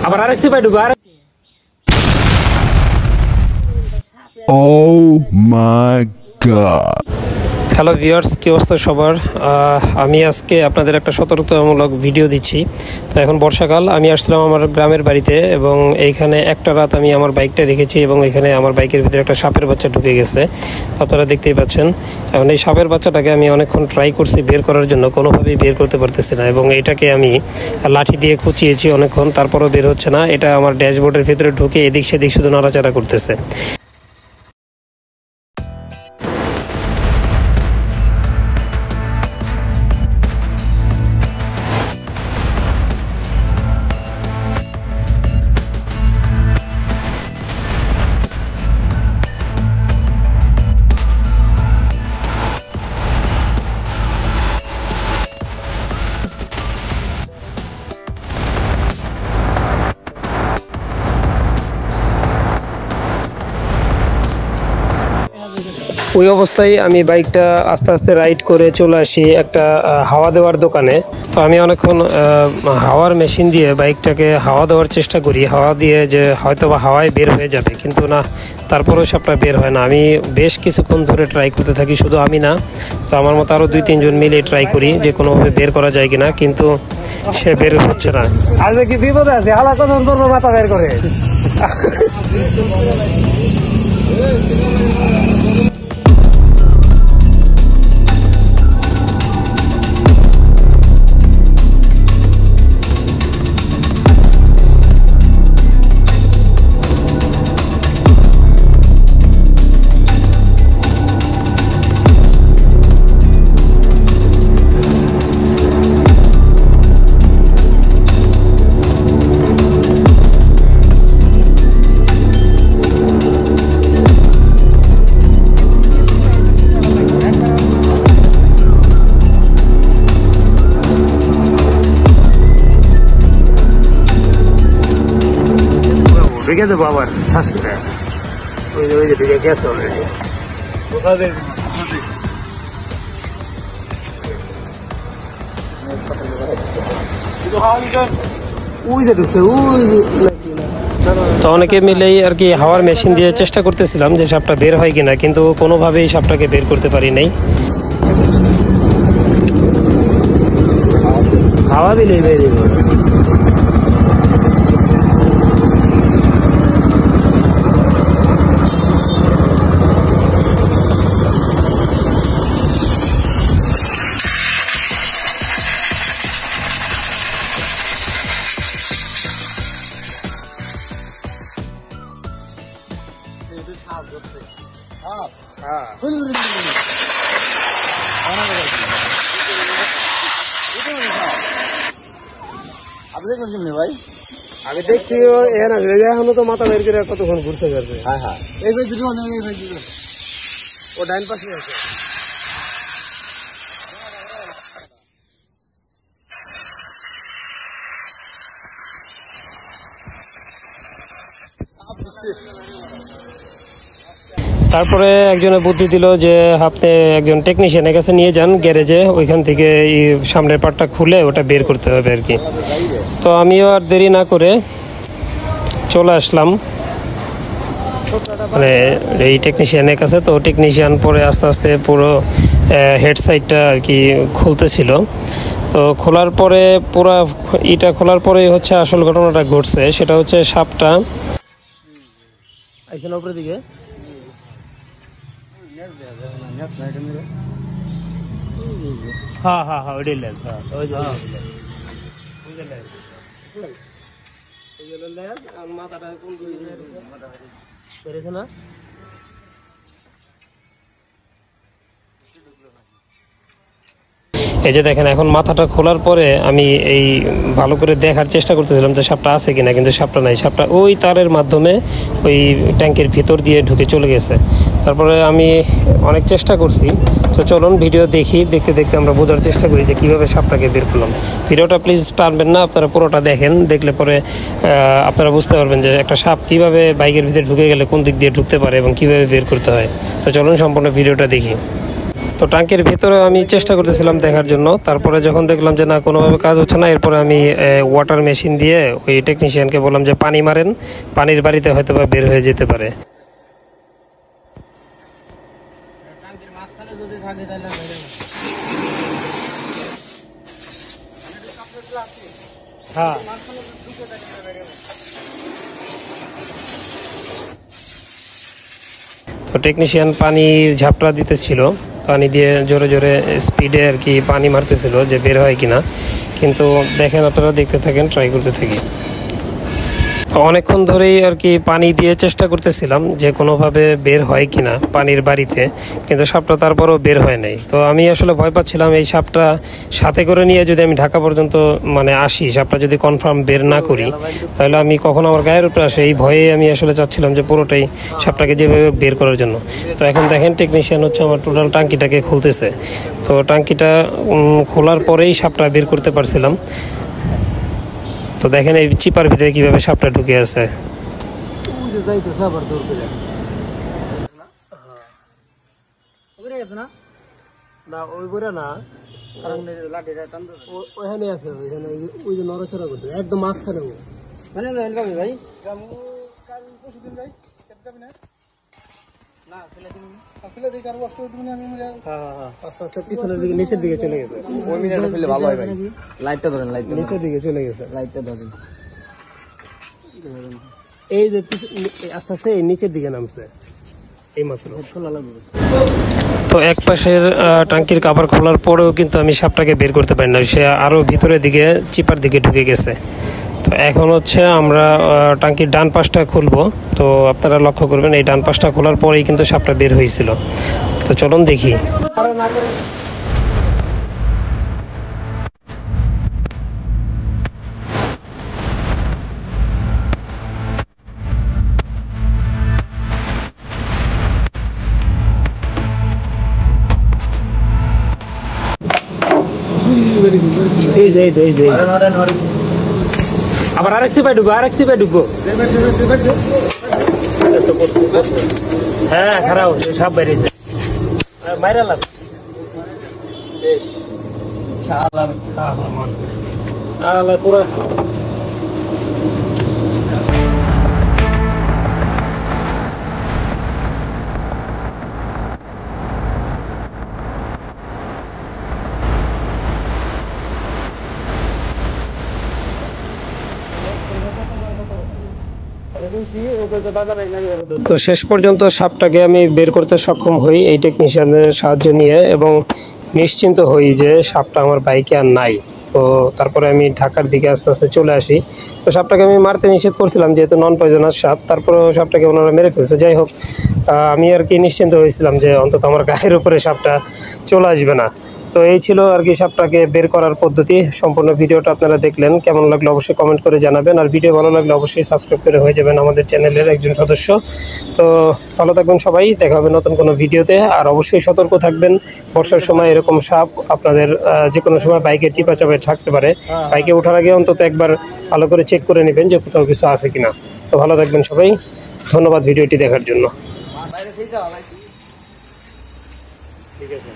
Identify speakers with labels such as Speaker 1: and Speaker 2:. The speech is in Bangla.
Speaker 1: আবার আরেক সিপাই ঢুকো আর
Speaker 2: Oh my god.
Speaker 1: Hello viewers, কি অবস্থা সবার? আমি আজকে আপনাদের একটা সতর্কতামূলক ভিডিও দিচ্ছি। তো এখন বর্ষাকাল, আমি আসছিলাম আমার গ্রামের বাড়িতে এবং এইখানে একটা রাত আমি আমার বাইকটা রেখেছি এবং এখানে আমার বাইকের ভিতরে একটা সাপের বাচ্চা ঢুকে গেছে। আপনারা দেখতেই পাচ্ছেন। এখন এই সাপের বাচ্চাটাকে আমি অনেকক্ষণ ট্রাই করছি বের করার জন্য, কোনোভাবেই বের করতে পারতেছি না এবং এটাকে আমি লাঠি দিয়ে খুঁচিয়েছি অনেকক্ষণ, তারপরও বের হচ্ছে না। এটা আমার ড্যাশবোর্ডের ভিতরে ঢুকে এদিক সেদিক শুধু নাড়াচাড়া করতেছে। ওই অবস্থায় আমি বাইকটা আস্তে আস্তে রাইড করে চলে আসি একটা হাওয়া দেওয়ার দোকানে। তো আমি অনেকক্ষণ হাওয়ার মেশিন দিয়ে বাইকটাকে হাওয়া দেওয়ার চেষ্টা করি, হাওয়া দিয়ে যে হয়তো বা হাওয়ায় বের হয়ে যাবে, কিন্তু না, তারপরেও সাপটা বের হয় না। আমি বেশ কিছুক্ষণ ধরে ট্রাই করতে থাকি, শুধু আমি না, তো আমার মতো আরও 2-3 জন মিলে ট্রাই করি যে কোনোভাবে বের করা যায় কিনা, কিন্তু সে বের হচ্ছে না। আজকে কি বিপদ আছে? হালা কখন করবো মাথা বের করে। ঢুকে দেবো আবার ওই যে ঢুকে গেছে অলরেডি। তো অনেকে মিলেই আর কি হাওয়ার মেশিন দিয়ে চেষ্টা করতেছিলাম যে সাপটা বের হয় কিনা, কিন্তু কোনোভাবেই সাপটাকে বের করতে পারি নাই। হাওয়া দিলেই বেরিয়ে
Speaker 3: ভাই
Speaker 1: আমি দেখছি এখনো তো মাথা বের করে কতক্ষণ ঘুরতে পারবে।
Speaker 3: হ্যাঁ হ্যাঁ, এই ভাই দুটো
Speaker 1: ও ডাইন পাশে আছে। তারপরে একজনে বুদ্ধি দিল যে আপনি একজন টেকনিশিয়ানের কাছে নিয়ে যান গ্যারেজে, ওইখান থেকে এই সামনের পার্টটা খুলে ওটা বের করতে হবে আর কি। তো আমিও আর দেরি না করে চলে আসলাম মানে এই টেকনিশিয়ানের কাছে। তো টেকনিশিয়ান পরে আস্তে আস্তে পুরো হেড সাইডটা আর কি খুলতেছিল। তো খোলার পরে পুরো ইটা খোলার পরে হচ্ছে আসল ঘটনাটা ঘটছে, সেটা হচ্ছে সাপটা আইসেন উপরের দিকে। হ্যাঁ হ্যাঁ হ্যাঁ, ওইটাই লেন্স। হ্যাঁ ওই যে মাথাটা কোন বেড়েছে না? এই যে দেখেন, এখন মাথাটা খোলার পরে আমি এই ভালো করে দেখার চেষ্টা করতেছিলাম যে সাপটা আছে কিনা, কিন্তু সাপটা নাই। সাপটা ওই তারের মাধ্যমে ওই ট্যাঙ্কের ভিতর দিয়ে ঢুকে চলে গেছে। তারপরে আমি অনেক চেষ্টা করছি। তো চলুন ভিডিও দেখি, দেখতে দেখতে আমরা বোঝার চেষ্টা করি যে কীভাবে সাপটাকে বের করলাম। ভিডিওটা প্লিজ টানবেন না, আপনারা পুরোটা দেখেন, দেখলে পরে আপনারা বুঝতে পারবেন যে একটা সাপ কীভাবে বাইকের ভিতরে ঢুকে গেলে কোন দিক দিয়ে ঢুকতে পারে এবং কীভাবে বের করতে হয়। তো চলুন সম্পূর্ণ ভিডিওটা দেখি। তো ট্যাঙ্কের ভিতরে আমি চেষ্টা করতেছিলাম দেখার জন্য, তারপরে যখন দেখলাম যে না কোনোভাবে কাজ হচ্ছে না, এরপরে আমি ওয়াটার মেশিন দিয়ে ওই টেকনিশিয়ানকে বললাম যে পানি মারেন, পানির বাড়িতে হয়তো বা বের হয়ে যেতে পারে। হ্যাঁ, তো টেকনিশিয়ান পানির ঝাপটা দিতেছিল, পানি দিয়ে জোরে জোরে স্পিডে আর কি পানি মারতেছিল যে বের হয় কিনা, কিন্তু দেখেন আপনারা দেখতে থাকেন, ট্রাই করতে থাকি। অনেকক্ষণ ধরেই আর কি পানি দিয়ে চেষ্টা করতেছিলাম যে কোনোভাবে বের হয় কিনা পানির বাড়িতে, কিন্তু সাপটা তারপরও বের হয় নাই। তো আমি আসলে ভয় পাচ্ছিলাম এই সাপটা সাথে করে নিয়ে যদি আমি ঢাকা পর্যন্ত মানে আসি, সাপটা যদি কনফার্ম বের না করি তাহলে আমি কখন আমার গায়ের উপরে আসে এই ভয়ে আমি আসলে চাচ্ছিলাম যে পুরোটাই সাপটাকে যেভাবে বের করার জন্য। তো এখন দেখেন টেকনিশিয়ান হচ্ছে আমার টোটাল টাঙ্কিটাকে খুলতেছে। তো টাঙ্কিটা খোলার পরেই সাপটা বের করতে পারছিলাম। তো দেখেন এই চিপার ভিতরে কিভাবে সাপটা ঢুকে আছে। একদম মাঝখানে
Speaker 3: ভাই
Speaker 1: আস্তে আস্তে পিছনের দিকে নিচের দিকে চলে গেছে।
Speaker 3: ওই মিনিটে ফেললে ভালো হয় ভাই। লাইটটা ধরেন, লাইটটা
Speaker 1: নিচের দিকে চলে গেছে।
Speaker 3: লাইটটা ধরেন।
Speaker 1: এই যে আস্তে আস্তে এই নিচের দিকে নামছে এই মাত্র। তো এক পাশের টাঙ্কির কাভার খোলার পরেও কিন্তু আমি সাপটাকে বের করতে পারি না, সে আরো ভিতরের দিকে চিপার দিকে ঢুকে গেছে। তো এখন হচ্ছে আমরা টাঙ্কির ডান পাশটা খুলবো। তো আপনারা লক্ষ্য করবেন এই ডান পাশটা খোলার পরেই কিন্তু সাপটা বের হয়েছিল। তো চলুন দেখি। আবার আরেক সিপাই ঢুকবো, আরেক সিপাই ঢুকবো। হ্যাঁ খারাপ সাপ বেরিয়েছে, বাইরে লাভ পুরা। তো শেষ পর্যন্ত সাপটাকে আমি বের করতে সক্ষম হই এই টেকনিশিয়ানের সাহায্য নিয়ে, এবং নিশ্চিন্ত হই যে সাপটা আমার বাইকে আর নাই। তো তারপরে আমি ঢাকার দিকে আস্তে আস্তে চলে আসি। তো সাপটাকে আমি মারতে নিষেধ করছিলাম যেহেতু নন পয়জনাস সাপ, তারপরেও সাপটাকে ওনারা মেরে ফেলছে। যাই হোক, আমি আর কি নিশ্চিন্ত হয়েছিলাম যে অন্তত আমার গায়ের উপরে সাপটা চলে আসবে না। তো এই ছিল আর কি সাপটাকে বের করার পদ্ধতি। সম্পূর্ণ ভিডিওটা আপনারা দেখলেন, কেমন লাগলো অবশ্যই কমেন্ট করে জানাবেন, আর ভিডিও ভালো লাগলে অবশ্যই সাবস্ক্রাইব করে হয়ে যাবেন আমাদের চ্যানেলের একজন সদস্য। তো ভালো থাকবেন সবাই, দেখা হবে নতুন কোনো ভিডিওতে। আর অবশ্যই সতর্ক থাকবেন, বর্ষার সময় এরকম সাপ আপনাদের যে কোনো সময় বাইকের চিপা চাপায় থাকতে পারে। বাইকে ওঠার আগে অন্তত একবার ভালো করে চেক করে নেবেন যে কোথাও কিছু আছে কিনা। তো ভালো থাকবেন সবাই, ধন্যবাদ ভিডিওটি দেখার জন্য। ঠিক আছে।